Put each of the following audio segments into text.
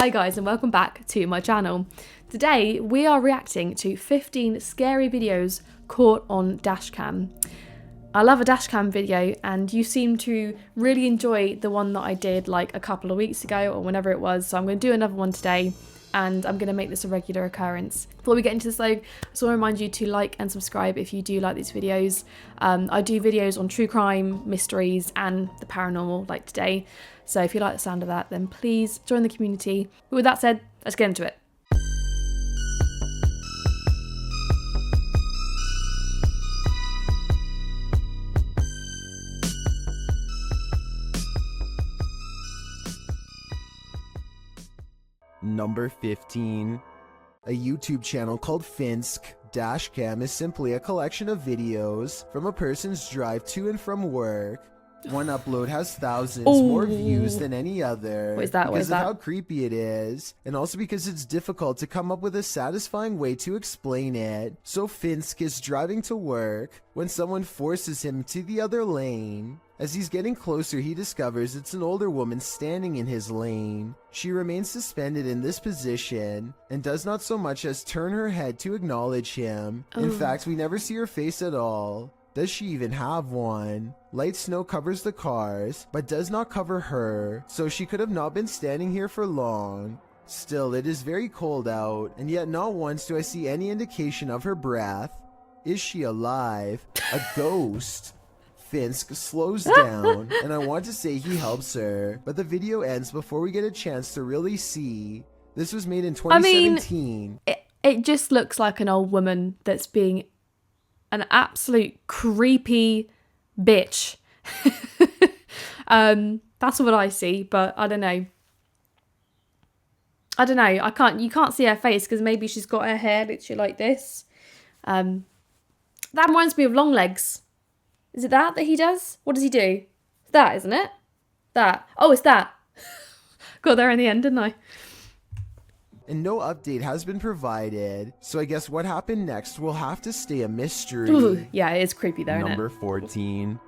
Hi guys and welcome back to my channel. Today we are reacting to 15 scary videos caught on dashcam. I love a dashcam video and you seem to really enjoy the one that I did like a couple of weeks ago or whenever it was, so I'm going to do another one today and I'm going to make this a regular occurrence. Before we get into this though, I just want to remind you to like and subscribe if you do like these videos. I do videos on true crime, mysteries and the paranormal like today. So if you like the sound of that, then please join the community. But with that said, let's get into it. Number 15. A YouTube channel called Finsk Dashcam is simply a collection of videos from a person's drive to and from work. One upload has thousands more views than any other because of how creepy it is, and also because it's difficult to come up with a satisfying way to explain it. So Finsk is driving to work when someone forces him to the other lane. As he's getting closer, he discovers it's an older woman standing in his lane. She remains suspended in this position and does not so much as turn her head to acknowledge him. In fact, we never see her face at all. Does she even have one? Light snow covers the cars, but does not cover her, so she could have not been standing here for long. Still, it is very cold out, and yet not once do I see any indication of her breath. Is she alive? A ghost? Finsk slows down, and I want to say he helps her, but the video ends before we get a chance to really see. This was made in 2017. I mean, it just looks like an old woman that's being an absolute creepy bitch. That's what I see, but I don't know. You can't see her face because maybe she's got her hair literally like this. That reminds me of Long Legs. Is it that he does? What does he do? It's that, isn't it? That. Oh, it's that. Got there in the end, didn't I? And no update has been provided, so I guess what happened next will have to stay a mystery. Ooh, yeah, it is creepy though, Number isn't it? 14.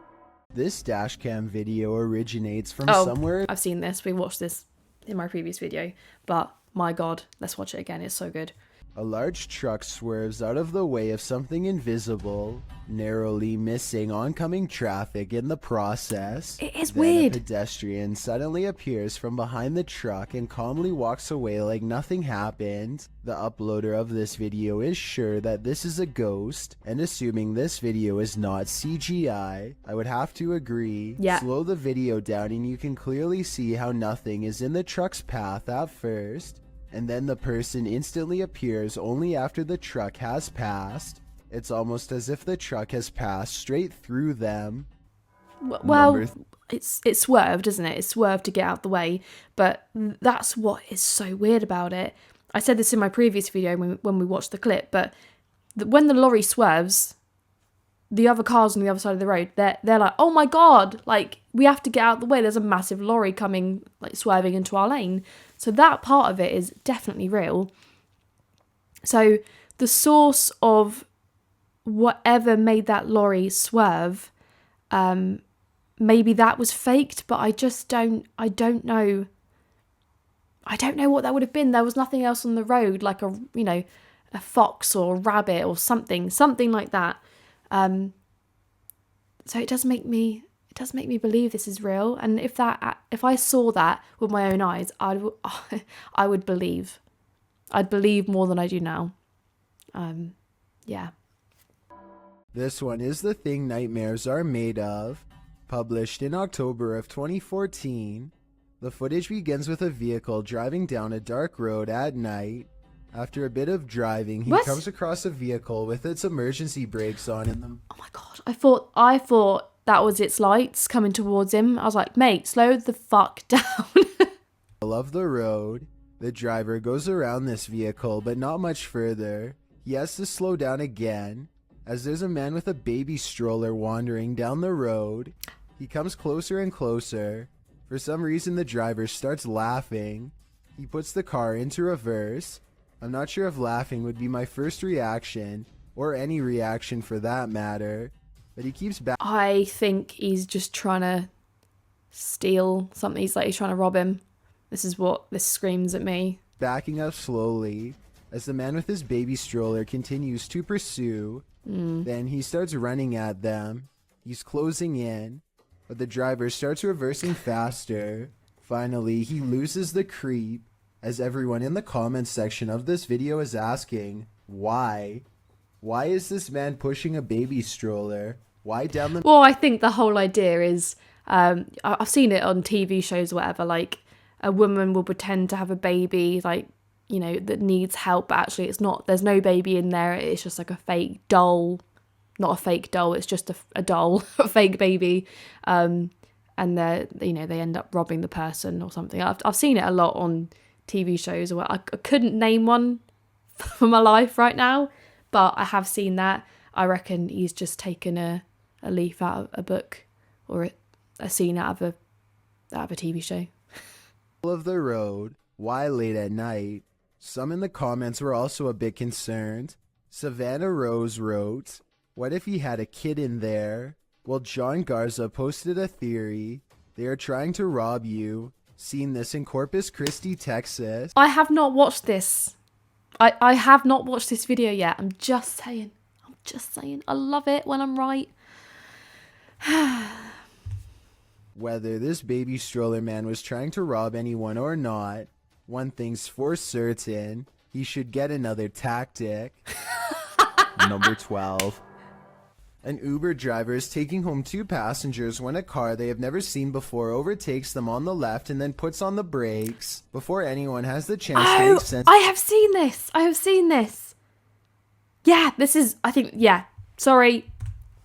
This dashcam video originates from somewhere. I've seen this. We watched this in my previous video, but my god, let's watch it again. It's so good. A large truck swerves out of the way of something invisible, narrowly missing oncoming traffic in the process. It is then weird. A pedestrian suddenly appears from behind the truck and calmly walks away like nothing happened. The uploader of this video is sure that this is a ghost, and assuming this video is not CGI, I would have to agree. Yeah. Slow the video down and you can clearly see how nothing is in the truck's path at first. And then the person instantly appears only after the truck has passed. It's almost as if the truck has passed straight through them. Well, it swerved, isn't it? It swerved to get out the way, but that's what is so weird about it. I said this in my previous video when we watched the clip, but when the lorry swerves, the other cars on the other side of the road, they're like, oh my god, like, we have to get out the way. There's a massive lorry coming, like, swerving into our lane. So that part of it is definitely real. So the source of whatever made that lorry swerve, maybe that was faked, but I don't know. I don't know what that would have been. There was nothing else on the road, like a fox or a rabbit or something like that. So it does make me believe this is real. And if I saw that with my own eyes, I would believe. I'd believe more than I do now. Yeah. This one is The Thing Nightmares Are Made Of, published in October of 2014. The footage begins with a vehicle driving down a dark road at night. After a bit of driving, he comes across a vehicle with its emergency brakes on in them. Oh my god, I thought that was its lights coming towards him. I was like, mate, slow the fuck down. Of the road. The driver goes around this vehicle, but not much further. He has to slow down again, as there's a man with a baby stroller wandering down the road. He comes closer and closer. For some reason, the driver starts laughing. He puts the car into reverse. I'm not sure if laughing would be my first reaction, or any reaction for that matter, but he keeps back. I think he's just trying to steal something. He's trying to rob him. This is what this screams at me. backing up slowly as the man with his baby stroller continues to pursue. Then he starts running at them. He's closing in, but the driver starts reversing faster. Finally, he loses the creep as everyone in the comments section of this video is asking, why? Why is this man pushing a baby stroller? Why down the... Well, I think the whole idea is, I've seen it on TV shows or whatever, like a woman will pretend to have a baby, like, you know, that needs help, but actually it's not, there's no baby in there, it's just like a fake doll. Not a fake doll, it's just a doll, a fake baby. And they end up robbing the person or something. I've seen it a lot on TV shows. Or I couldn't name one for my life right now, but I have seen that. I reckon he's just taken a leaf out of a book or a scene out of a TV show. of the road. Why late at night? Some in the comments were also a bit concerned. Savannah Rose wrote, what if he had a kid in there? Well, John Garza posted a theory. They are trying to rob you. Seen this in Corpus Christi, Texas. I have not watched this. I have not watched this video yet. I'm just saying. I love it when I'm right. Whether this baby stroller man was trying to rob anyone or not, one thing's for certain, he should get another tactic. Number 12. An Uber driver is taking home 2 passengers when a car they have never seen before overtakes them on the left and then puts on the brakes before anyone has the chance to make sense. I have seen this. Yeah, this is, I think, yeah. Sorry.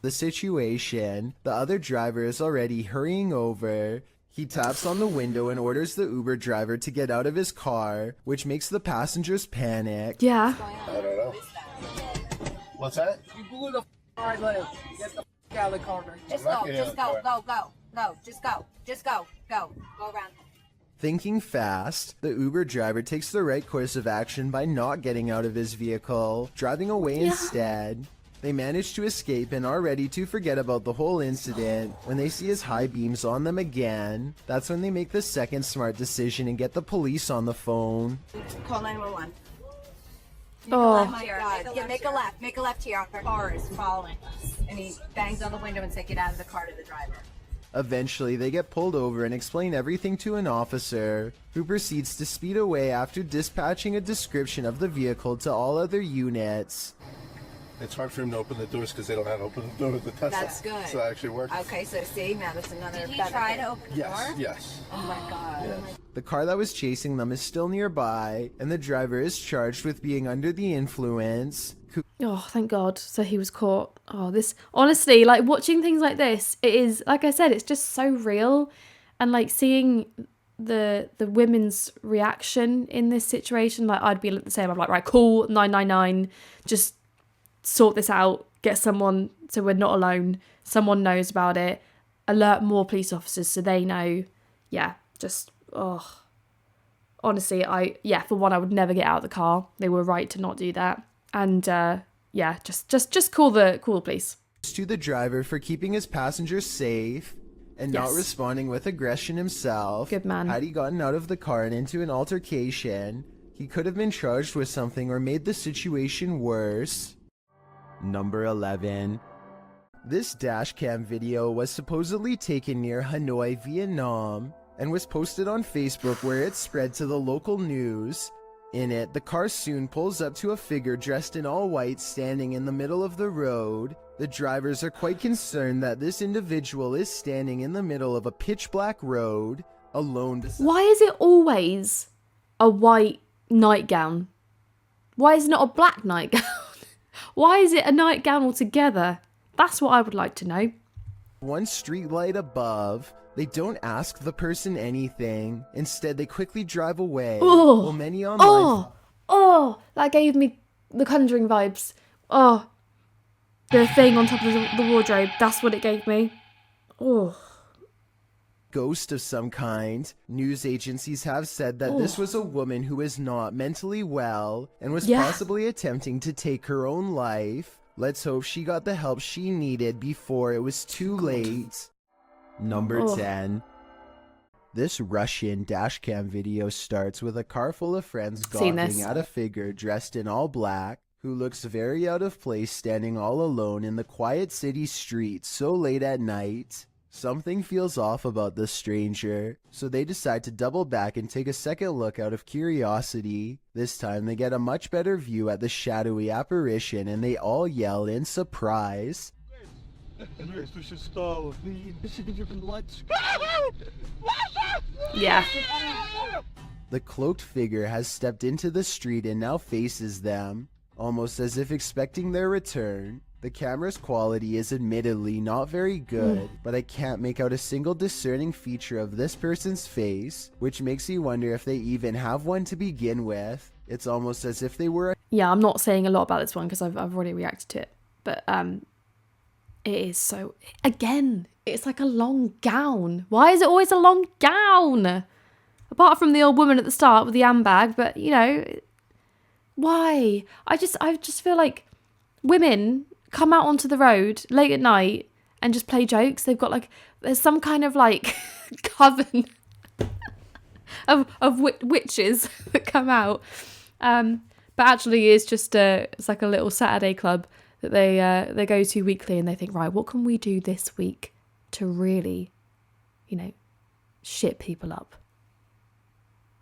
The situation. The other driver is already hurrying over. He taps on the window and orders the Uber driver to get out of his car, which makes the passengers panic. Yeah. I don't know. What's that? You blew the red lamp. Get the out of the car. Just go, go around. Thinking fast, the Uber driver takes the right course of action by not getting out of his vehicle, driving away instead. They manage to escape and are ready to forget about the whole incident when they see his high beams on them again. That's when they make the second smart decision and get the police on the phone. Call 911. Oh, Make a left here. Our car is following us. And he bangs on the window and said, get out of the car to the driver. Eventually, they get pulled over and explain everything to an officer, who proceeds to speed away after dispatching a description of the vehicle to all other units. It's hard for him to open the doors because they don't know how to open the door with the Tesla. That's good. So that actually works. Okay, so see, now that's another... Did he try to open the Yes, door? yes. Oh my God. Yes. The car that was chasing them is still nearby, and the driver is charged with being under the influence. oh, thank God. So he was caught. Oh, this, honestly, like watching things like this, it is, like I said, it's just so real. And like seeing the women's reaction in this situation, like I'd be the same. I'm like, right, call 999, just sort this out, get someone so we're not alone, someone knows about it, alert more police officers so they know. Yeah, just honestly, for one, I would never get out of the car. They were right to not do that. And just call the police. To the driver for keeping his passengers safe and not responding with aggression himself. Good man. Had he gotten out of the car and into an altercation, he could have been charged with something or made the situation worse. Number 11. This dashcam video was supposedly taken near Hanoi, Vietnam, and was posted on Facebook where it spread to the local news. In it, the car soon pulls up to a figure dressed in all white standing in the middle of the road. The drivers are quite concerned that this individual is standing in the middle of a pitch black road, alone. Why is it always a white nightgown? Why is it not a black nightgown? Why is it a nightgown altogether? That's what I would like to know. One street light above. They don't ask the person anything. Instead, they quickly drive away. Oh, While many online that gave me the Conjuring vibes. Oh, the thing on top of the wardrobe. That's what it gave me. Oh. ghost of some kind. News agencies have said that this was a woman who is not mentally well and was possibly attempting to take her own life. Let's hope she got the help she needed before it was too late. Number 10. This Russian dashcam video starts with a car full of friends gawking at a figure dressed in all black who looks very out of place standing all alone in the quiet city streets so late at night. Something feels off about this stranger, so they decide to double back and take a second look out of curiosity. This time they get a much better view at the shadowy apparition and they all yell in surprise. Yeah. The cloaked figure has stepped into the street and now faces them, almost as if expecting their return. The camera's quality is admittedly not very good, but I can't make out a single discerning feature of this person's face, which makes me wonder if they even have one to begin with. It's almost as if they were... Yeah, I'm not saying a lot about this one because I've already reacted to it, but it is so... Again, it's like a long gown. Why is it always a long gown? Apart from the old woman at the start with the handbag, but, you know, why? I just feel like women come out onto the road late at night and just play jokes. They've got like, there's some kind of like coven of witches that come out. But actually it's just it's like a little Saturday club that they go to weekly and they think, right, what can we do this week to really, you know, shit people up?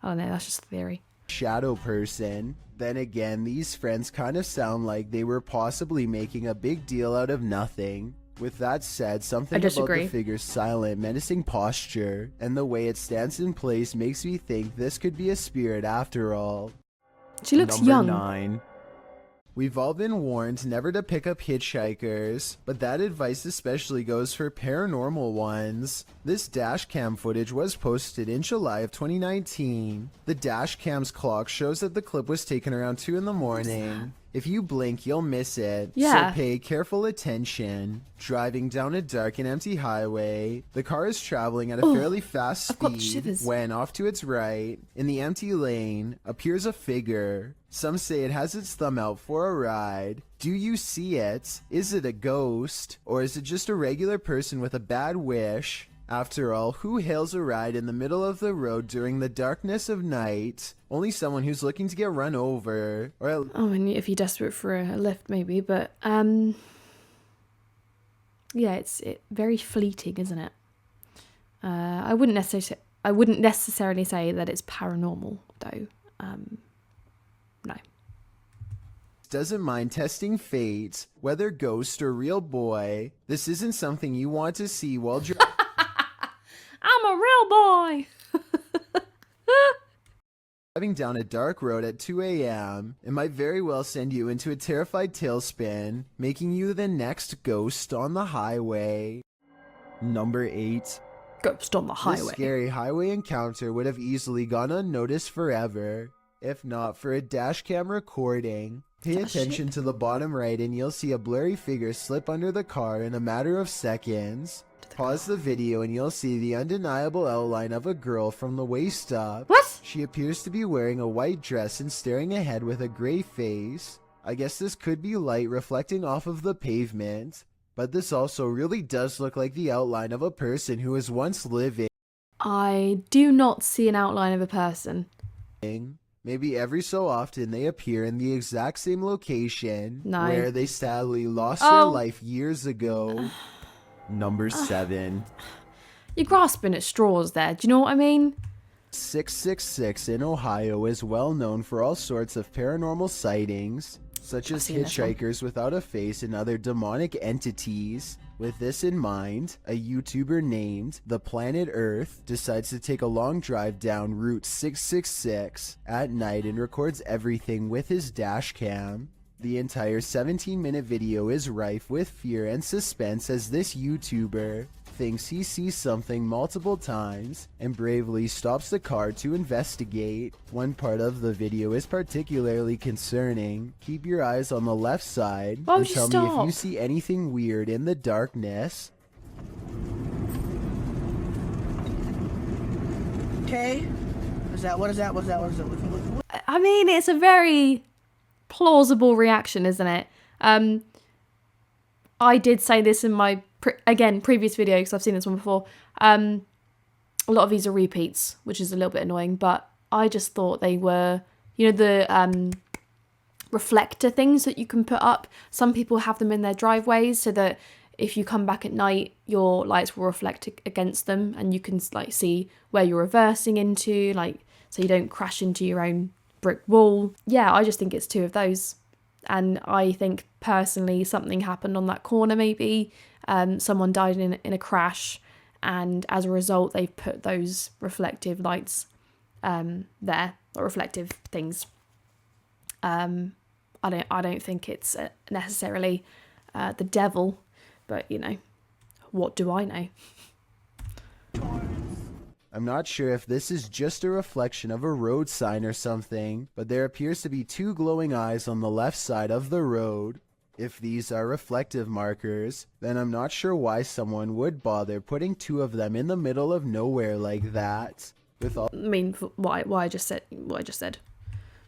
I don't know, that's just a theory. Shadow person. Then again, these friends kind of sound like they were possibly making a big deal out of nothing. With that said, something about the figure's silent, menacing posture and the way it stands in place makes me think this could be a spirit after all. She looks young. Number 9. We've all been warned never to pick up hitchhikers, but that advice especially goes for paranormal ones. This dash cam footage was posted in July of 2019. The dash cam's clock shows that the clip was taken around 2 in the morning. If you blink, you'll miss it. Yeah. So pay careful attention. Driving down a dark and empty highway, the car is traveling at a fairly fast speed when off to its right, in the empty lane, appears a figure. Some say it has its thumb out for a ride. Do you see it? Is it a ghost? Or is it just a regular person with a bad wish? After all, who hails a ride in the middle of the road during the darkness of night? Only someone who's looking to get run over. Or I mean, if you're desperate for a lift, maybe. But yeah, it's very fleeting, isn't it? I wouldn't necessarily say that it's paranormal, though. No. Doesn't mind testing fate, whether ghost or real boy. This isn't something you want to see while I'm a real boy. driving down a dark road at 2 a.m. It might very well send you into a terrified tailspin, making you the next ghost on the highway. Number 8. Ghost on the highway. This scary highway encounter would have easily gone unnoticed forever, if not for a dashcam recording. Pay attention to the bottom right and you'll see a blurry figure slip under the car in a matter of seconds. Pause the video and you'll see the undeniable outline of a girl from the waist up. What? She appears to be wearing a white dress and staring ahead with a gray face. I guess this could be light reflecting off of the pavement, but this also really does look like the outline of a person who was once living. I do not see an outline of a person. Maybe every so often they appear in the exact same location where they sadly lost their life years ago. Number 7. You're grasping at straws there, do you know what I mean? 666 in Ohio is well known for all sorts of paranormal sightings, such as hitchhikers without a face and other demonic entities. With this in mind, a YouTuber named The Planet Earth decides to take a long drive down Route 666 at night and records everything with his dash cam. The entire 17-minute video is rife with fear and suspense as this YouTuber thinks he sees something multiple times and bravely stops the car to investigate. One part of the video is particularly concerning. Keep your eyes on the left side and tell me if you see anything weird in the darkness. Okay. What is that? I mean, it's a very plausible reaction, isn't it? I did say this in my previous video because I've seen this one before. a lot of these are repeats, which is a little bit annoying, but I just thought they were, you know, the reflector things that you can put up. Some people have them in their driveways so that if you come back at night, your lights will reflect against them and you can like see where you're reversing into, like, so you don't crash into your own brick wall. Yeah, I just think it's 2 of those. And I think personally something happened on that corner maybe. Someone died in a crash, and as a result they've put those reflective lights there, or reflective things. I don't think it's necessarily the devil, but you know, what do I know? I'm not sure if this is just a reflection of a road sign or something, but there appears to be 2 glowing eyes on the left side of the road. If these are reflective markers, then I'm not sure why someone would bother putting 2 of them in the middle of nowhere like that. With all Why I just said.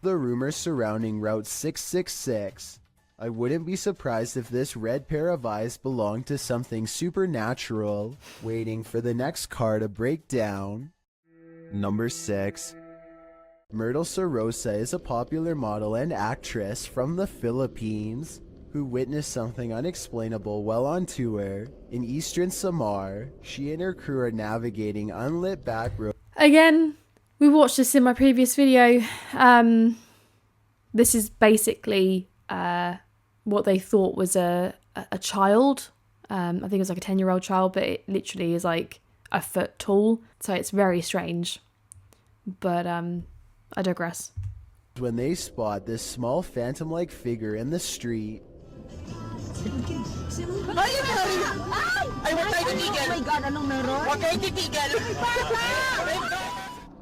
The rumors surrounding Route 666, I wouldn't be surprised if this red pair of eyes belonged to something supernatural, waiting for the next car to break down. Number 6. Myrtle Sorosa is a popular model and actress from the Philippines who witnessed something unexplainable while on tour. In eastern Samar, she and her crew are navigating unlit back roads. Again, we watched this in my previous video. This is basically what they thought was a child. I think it was like a 10-year-old child, but it literally is like a foot tall. So it's very strange. But I digress. When they spot this small phantom-like figure in the street,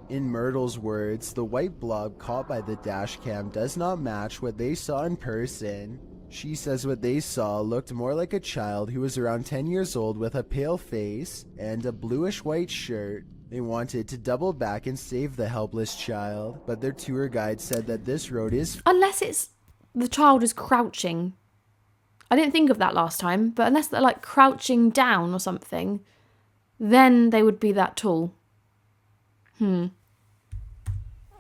in Myrtle's words, the white blob caught by the dash cam does not match what they saw in person. She says what they saw looked more like a child who was around 10 years old with a pale face and a bluish-white shirt. They wanted to double back and save the helpless child, but their tour guide said that this road is... Unless it's the child is crouching. I didn't think of that last time, but unless they're like crouching down or something, then they would be that tall.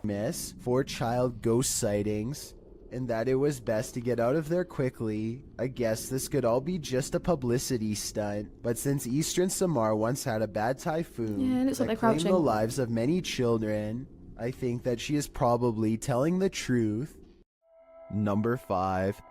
Miss for child ghost sightings, and that it was best to get out of there quickly. I guess this could all be just a publicity stunt, but since eastern Samar once had a bad typhoon looks like that they're claimed the crouching. lives of many children, I think that she is probably telling the truth. Number 5.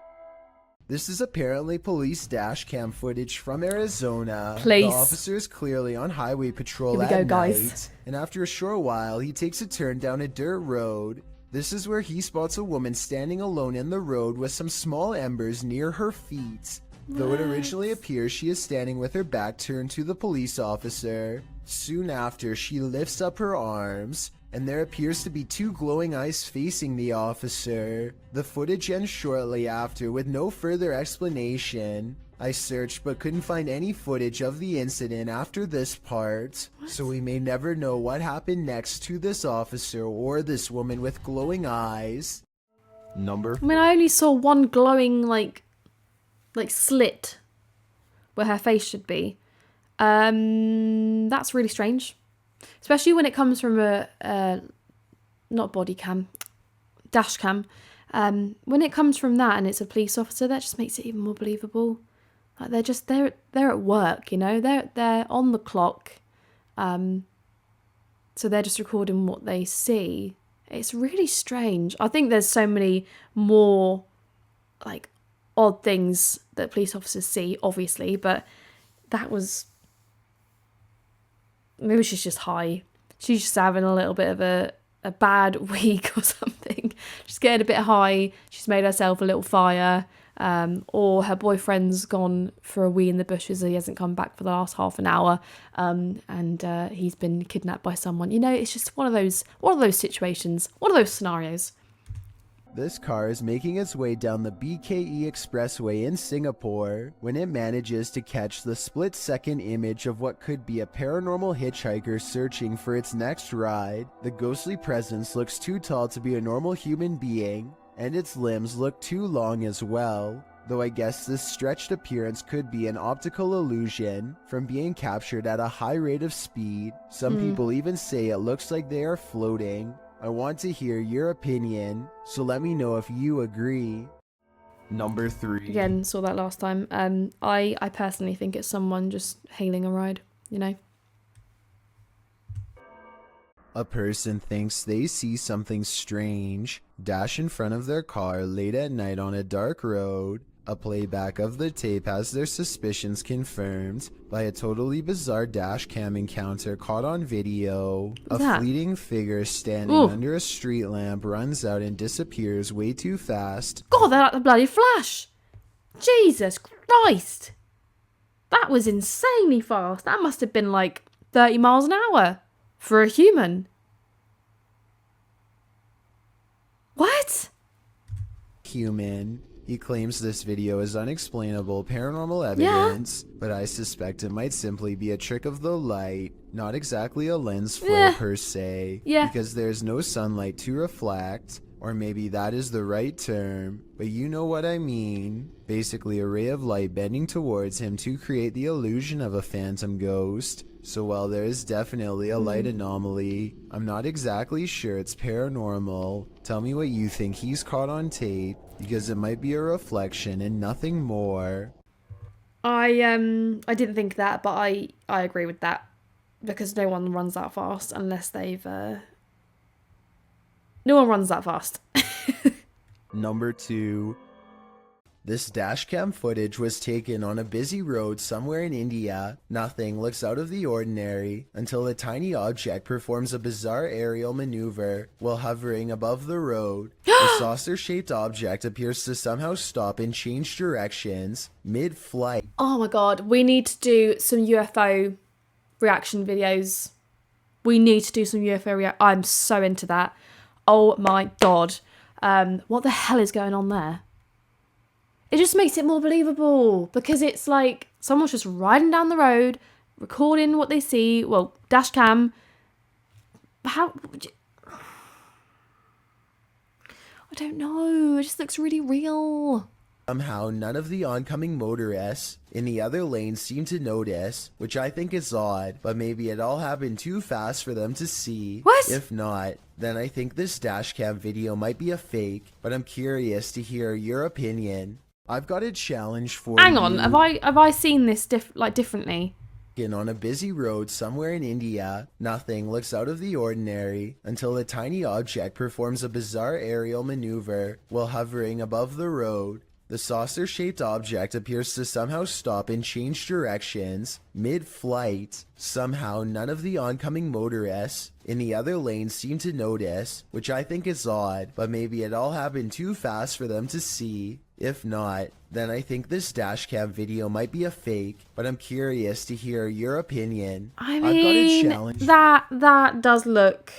This is apparently police dash cam footage from Arizona. Please. The officer is clearly on highway patrol Here we at go, night, guys. and after a short while, he takes a turn down a dirt road. This is where he spots a woman standing alone in the road with some small embers near her feet. Though it originally appears she is standing with her back turned to the police officer. Soon after, she lifts up her arms, and there appears to be 2 glowing eyes facing the officer. The footage ends shortly after with no further explanation. I searched but couldn't find any footage of the incident after this part, so we may never know what happened next to this officer or this woman with glowing eyes. Number... I mean, I only saw one glowing like slit where her face should be. That's really strange, especially when it comes from a not body cam, dash cam. When it comes from that and it's a police officer, that just makes it even more believable. Like they're at work, you know, they're on the clock, so they're just recording what they see. It's really strange. I think there's so many more like odd things that police officers see, obviously, but that was, maybe she's just high. She's just having a little bit of a bad week or something. She's getting a bit high. She's made herself a little fire. Or her boyfriend's gone for a wee in the bushes and he hasn't come back for the last half an hour, and he's been kidnapped by someone. You know, it's just one of those situations, one of those scenarios. This car is making its way down the BKE Expressway in Singapore when it manages to catch the split-second image of what could be a paranormal hitchhiker searching for its next ride. The ghostly presence looks too tall to be a normal human being, and its limbs look too long as well. though I guess this stretched appearance could be an optical illusion from being captured at a high rate of speed. Some people even say it looks like they are floating. I want to hear your opinion, so let me know if you agree. Number 3. Again, saw that last time. I personally think it's someone just hailing a ride, you know? A person thinks they see something strange dash in front of their car late at night on a dark road. A playback of the tape has their suspicions confirmed by a totally bizarre dash cam encounter caught on video. A fleeting figure standing under a street lamp runs out and disappears way too fast. God, they're like the bloody Flash! Jesus Christ! That was insanely fast. That must have been like 30 miles an hour for a human. What? Human. He claims this video is unexplainable paranormal evidence, but I suspect it might simply be a trick of the light, not exactly a lens flare per se, because there's no sunlight to reflect, or maybe that is the right term, but you know what I mean. Basically a ray of light bending towards him to create the illusion of a phantom ghost. So while there is definitely a light anomaly, I'm not exactly sure it's paranormal. Tell me what you think he's caught on tape, because it might be a reflection and nothing more. I didn't think that, but I agree with that, because no one runs that fast unless they've no one runs that fast. Number 2. This dashcam footage was taken on a busy road somewhere in India. Nothing looks out of the ordinary until a tiny object performs a bizarre aerial maneuver while hovering above the road. The saucer-shaped object appears to somehow stop and change directions mid-flight. Oh my god, we need to do some UFO reaction videos. We need to do some UFO I'm so into that. Oh my god. What the hell is going on there? It just makes it more believable, because it's like someone's just riding down the road, recording what they see. Well, dash cam. How? I don't know. It just looks really real. Somehow, none of the oncoming motorists in the other lane seem to notice, which I think is odd, but maybe it all happened too fast for them to see. What? If not, then I think this dashcam video might be a fake, but I'm curious to hear your opinion. I've got a challenge for you. Hang on, have I seen this differently? On a busy road somewhere in India, nothing looks out of the ordinary until a tiny object performs a bizarre aerial maneuver while hovering above the road. The saucer-shaped object appears to somehow stop and change directions mid-flight. Somehow, none of the oncoming motorists in the other lane seem to notice, which I think is odd, but maybe it all happened too fast for them to see. If not, then I think this dashcam video might be a fake, but I'm curious to hear your opinion. I mean, I've got a challenge. That does look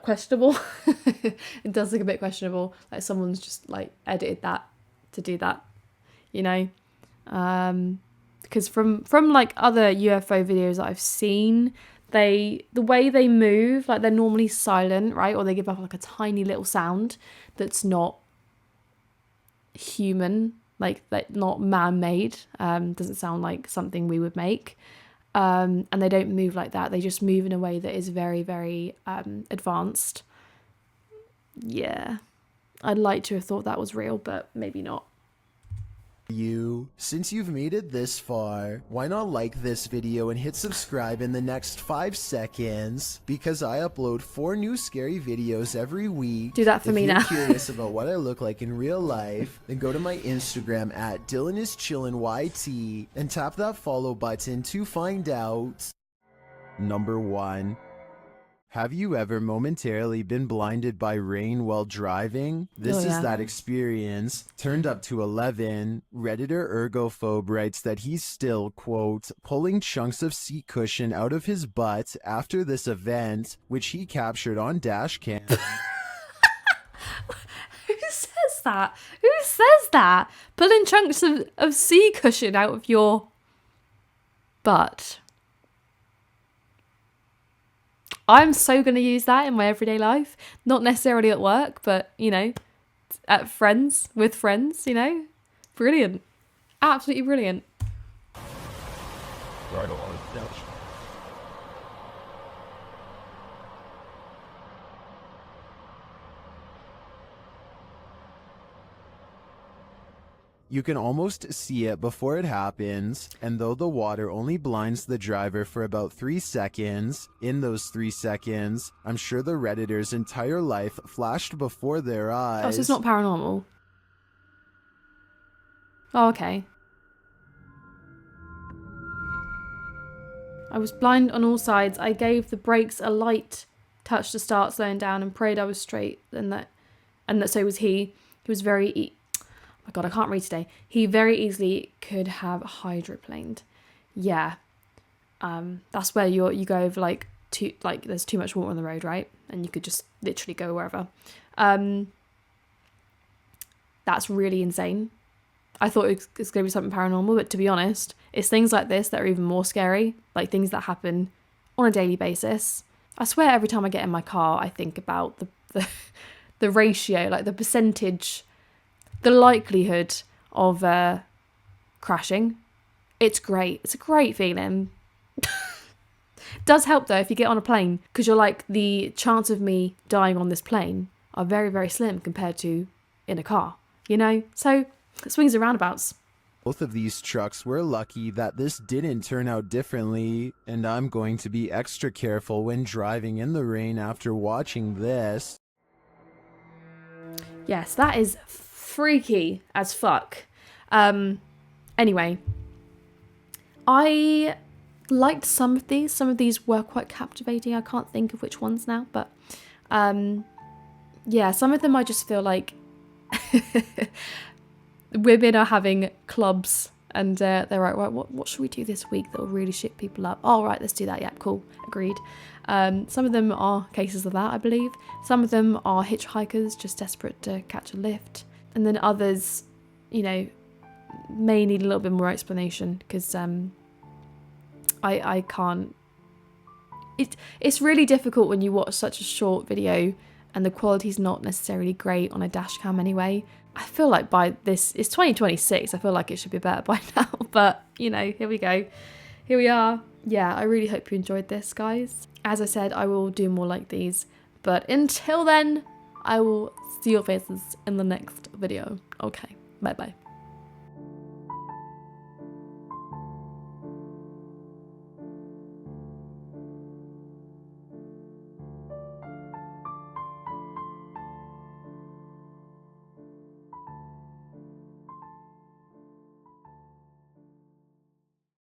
questionable. It does look a bit questionable. Like someone's just like edited that to do that, you know? Because from like other UFO videos that I've seen, the way they move, like they're normally silent, right? Or they give off like a tiny little sound that's not human, like not man-made. Doesn't sound like something we would make. And they don't move like that. They just move in a way that is very, very advanced. Yeah. I'd like to have thought that was real, but maybe not. Since you've made it this far, why not like this video and hit subscribe in the next 5 seconds? Because I upload 4 new scary videos every week. Do that for me now. If you're curious about what I look like in real life, then go to my Instagram at DylanIsChillinYT and tap that follow button to find out. Number 1. Have you ever momentarily been blinded by rain while driving? This is that experience. Turned up to 11, Redditor Ergophobe writes that he's still, quote, pulling chunks of seat cushion out of his butt after this event, which he captured on dashcam. Who says that? Who says that? Pulling chunks of sea cushion out of your butt. I'm so going to use that in my everyday life. Not necessarily at work, but, you know, with friends, you know. Brilliant. Absolutely brilliant. Right along the couch. You can almost see it before it happens, and though the water only blinds the driver for about 3 seconds, in those 3 seconds, I'm sure the Redditor's entire life flashed before their eyes. Oh, so it's not paranormal. Oh, okay. I was blind on all sides. I gave the brakes a light touch to start slowing down and prayed I was straight, and that so was he. He was very oh my god, I can't read today. He very easily could have hydroplaned. Yeah. That's where you go over like there's too much water on the road, right? And you could just literally go wherever. That's really insane. I thought it was going to be something paranormal, but to be honest, it's things like this that are even more scary, like things that happen on a daily basis. I swear every time I get in my car, I think about the ratio, like the percentage, the likelihood of crashing. It's great. It's a great feeling. Does help though if you get on a plane, because you're like, the chance of me dying on this plane are very, very slim compared to in a car, you know? So it swings and roundabouts. Both of these trucks were lucky that this didn't turn out differently, and I'm going to be extra careful when driving in the rain after watching this. Yes, that is freaky as fuck. Anyway, I liked some of these. Some of these were quite captivating. I can't think of which ones now, but yeah, some of them I just feel like women are having clubs and they're like, right, what should we do this week that will really shit people up? Oh, right, let's do that. Yeah, cool. Agreed. Some of them are cases of that, I believe. Some of them are hitchhikers just desperate to catch a lift. And then others, you know, may need a little bit more explanation because I can't. It's really difficult when you watch such a short video and the quality's not necessarily great on a dash cam anyway. I feel like by this, it's 2026, I feel like it should be better by now, but you know, here we go. Here we are. Yeah, I really hope you enjoyed this, guys. As I said, I will do more like these, but until then, I will see your faces in the next video. Okay, bye-bye.